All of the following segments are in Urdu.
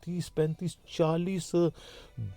30, 35, 40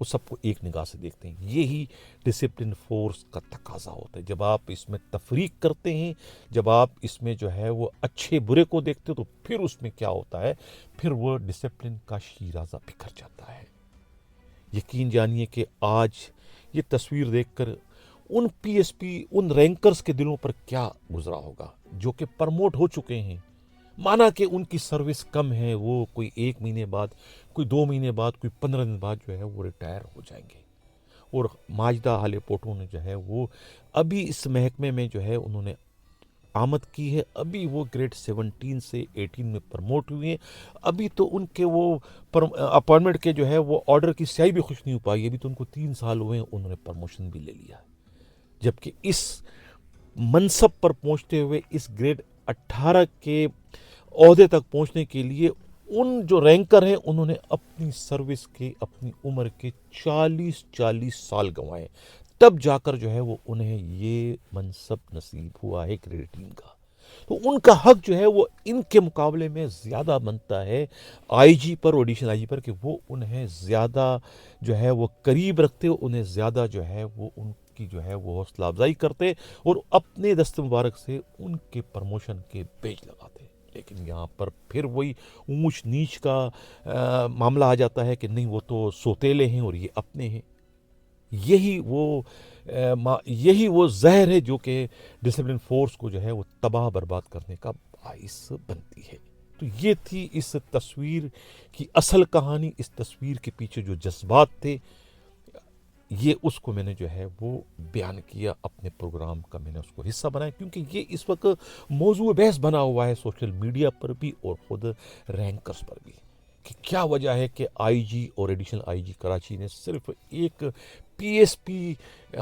وہ سب کو ایک نگاہ سے دیکھتے ہیں. یہی ڈسپلن فورس کا تقاضا ہوتا ہے. جب آپ اس میں تفریق کرتے ہیں، جب آپ اس میں جو ہے وہ اچھے برے کو دیکھتے تو پھر اس میں کیا ہوتا ہے، پھر وہ ڈسپلن کا شیرازہ بکھر جاتا ہے. یقین جانیے کہ آج یہ تصویر دیکھ کر ان پی ایس پی، ان رینکرز کے دلوں پر کیا گزرا ہوگا جو کہ پرموٹ ہو چکے ہیں. مانا کہ ان کی سروس کم ہے، وہ کوئی 1 مہینے بعد، کوئی 2 مہینے بعد، کوئی 15 دن بعد جو ہے وہ ریٹائر ہو جائیں گے. اور ماجدہ حال پوٹو نے جو ہے وہ ابھی اس محکمے میں جو ہے انہوں نے آمد کی ہے. ابھی وہ گریڈ 17 سے 18 میں پرموٹ ہوئے ہیں. ابھی تو ان کے وہ اپوائنٹمنٹ کے جو ہے وہ آرڈر کی سیاہی بھی خوش نہیں ہو پائی. ابھی تو ان کو 3 سال ہوئے ہیں، انہوں نے پرموشن بھی لے لیا. جبکہ اس منصب پر پہنچتے ہوئے، اس گریڈ 18 کے عہدے تک پہنچنے کے لیے ان جو رینکر ہیں انہوں نے اپنی سروس کے، اپنی عمر کے 40 سال گنوائے. تب جا کر جو ہے وہ انہیں یہ منصب نصیب ہوا ہے گریڈ 18 کا. تو ان کا حق جو ہے وہ ان کے مقابلے میں زیادہ بنتا ہے آئی جی پر، ایڈیشنل آئی جی پر، کہ وہ انہیں زیادہ جو ہے وہ قریب رکھتے، انہیں زیادہ جو ہے وہ ان کی جو ہے وہ حوصلہ افزائی کرتے اور اپنے دست مبارک سے ان کے پرموشن کے بیج لگاتے. لیکن یہاں پر پھر وہی اونچ نیچ کا معاملہ آ جاتا ہے کہ نہیں وہ تو سوتیلے ہیں اور یہ اپنے ہیں. یہی وہ زہر ہے جو کہ ڈسپلن فورس کو جو ہے وہ تباہ برباد کرنے کا باعث بنتی ہے. تو یہ تھی اس تصویر کی اصل کہانی. اس تصویر کے پیچھے جو جذبات تھے، یہ اس کو میں نے جو ہے وہ بیان کیا اپنے پروگرام کا، میں نے اس کو حصہ بنایا کیونکہ یہ اس وقت موضوع بحث بنا ہوا ہے سوشل میڈیا پر بھی اور خود رینکرز پر بھی، کہ کیا وجہ ہے کہ آئی جی اور ایڈیشنل آئی جی کراچی نے صرف ایک پی ایس پی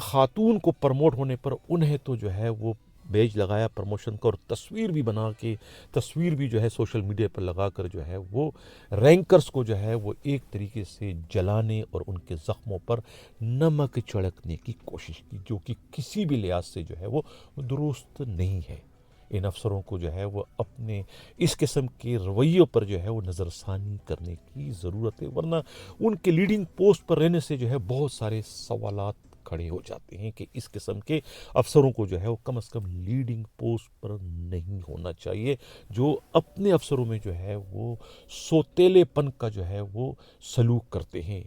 خاتون کو پرموٹ ہونے پر انہیں تو جو ہے وہ بیج لگایا پرموشن کا، اور تصویر بھی بنا کے، تصویر بھی جو ہے سوشل میڈیا پر لگا کر جو ہے وہ رینکرز کو جو ہے وہ ایک طریقے سے جلانے اور ان کے زخموں پر نمک چھڑکنے کی کوشش کی، جو کہ کسی بھی لحاظ سے جو ہے وہ درست نہیں ہے. ان افسروں کو جو ہے وہ اپنے اس قسم کے رویوں پر جو ہے وہ نظر ثانی کرنے کی ضرورت ہے، ورنہ ان کے لیڈنگ پوسٹ پر رہنے سے جو ہے بہت سارے سوالات کھڑے ہو جاتے ہیں کہ اس قسم کے افسروں کو جو ہے وہ کم از کم لیڈنگ پوسٹ پر نہیں ہونا چاہیے، جو اپنے افسروں میں جو ہے وہ سوتیلے پن کا جو ہے وہ سلوک کرتے ہیں.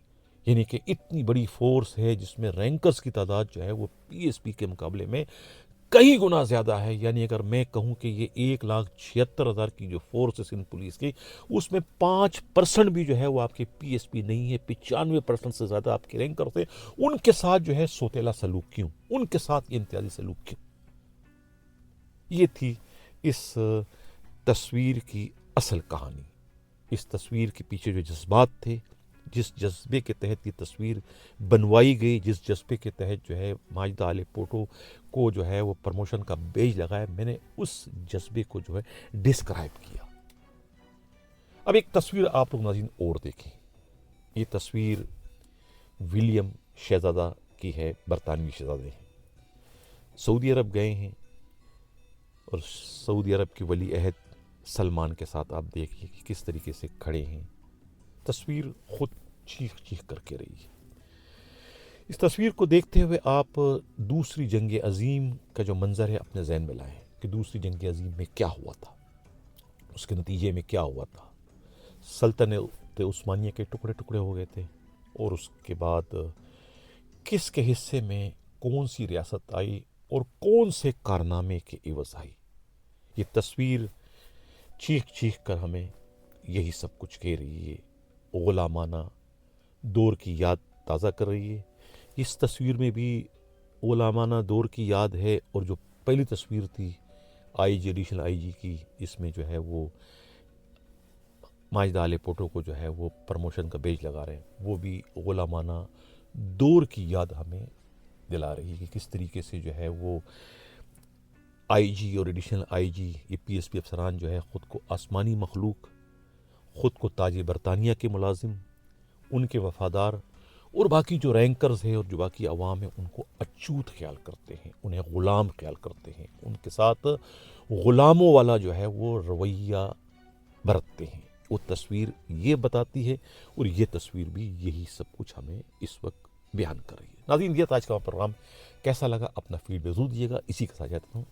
یعنی کہ اتنی بڑی فورس ہے جس میں رینکرز کی تعداد جو ہے وہ پی ایس پی کے مقابلے میں کئی گنا زیادہ ہے. یعنی اگر میں کہوں کہ یہ 1,76,000 کی جو فورس ہے سندھ پولیس کی، اس میں 5% بھی جو ہے وہ آپ کے پی ایس پی نہیں ہے. 95% سے زیادہ آپ کے رینکر تھے. ان کے ساتھ جو ہے سوتیلا سلوک کیوں؟ ان کے ساتھ یہ امتیازی سلوک کیوں؟ یہ تھی اس تصویر کی اصل کہانی. اس تصویر کے پیچھے جو جذبات تھے، جس جذبے کے تحت یہ تصویر بنوائی گئی، جس جذبے کے تحت جو ہے ماجدہ حال پوٹو کو جو ہے وہ پرموشن کا بیج لگایا، میں نے اس جذبے کو جو ہے ڈسکرائب کیا. اب ایک تصویر آپ لوگ ناظرین اور دیکھیں. یہ تصویر ولیم شہزادہ کی ہے، برطانوی شہزادے ہیں، سعودی عرب گئے ہیں، اور سعودی عرب کی ولی عہد سلمان کے ساتھ آپ دیکھیے کہ کس طریقے سے کھڑے ہیں. تصویر خود چیخ چیخ کر کے رہی ہے. اس تصویر کو دیکھتے ہوئے آپ دوسری جنگ عظیم کا جو منظر ہے اپنے ذہن میں لائیں کہ دوسری جنگ عظیم میں کیا ہوا تھا، اس کے نتیجے میں کیا ہوا تھا. سلطنت عثمانیہ کے ٹکڑے ٹکڑے ہو گئے تھے، اور اس کے بعد کس کے حصے میں کون سی ریاست آئی اور کون سے کارنامے کے عوض آئی. یہ تصویر چیخ چیخ کر ہمیں یہی سب کچھ کہہ رہی ہے، غلامانہ دور کی یاد تازہ کر رہی ہے. اس تصویر میں بھی غلامانہ دور کی یاد ہے، اور جو پہلی تصویر تھی آئی جی ایڈیشنل آئی جی کی، اس میں جو ہے وہ ماجدہ حال پوٹو کو جو ہے وہ پرموشن کا بیج لگا رہے ہیں، وہ بھی غلامانہ دور کی یاد ہمیں دلا رہی ہے کہ کس طریقے سے جو ہے وہ آئی جی اور ایڈیشنل آئی جی، یہ پی ایس پی افسران جو ہے خود کو آسمانی مخلوق، خود کو تاج برطانیہ کے ملازم، ان کے وفادار، اور باقی جو رینکرز ہیں اور جو باقی عوام ہیں ان کو اچوت خیال کرتے ہیں، انہیں غلام خیال کرتے ہیں، ان کے ساتھ غلاموں والا جو ہے وہ رویہ برتتے ہیں. وہ تصویر یہ بتاتی ہے اور یہ تصویر بھی یہی سب کچھ ہمیں اس وقت بیان کر رہی ہے۔ ناظرین، یہ تھا آج کا پروگرام، کیسا لگا اپنا فیڈ بیک ضرور دیجیے گا۔ اسی کے ساتھ جاتا ہوں،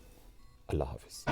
اللہ حافظ۔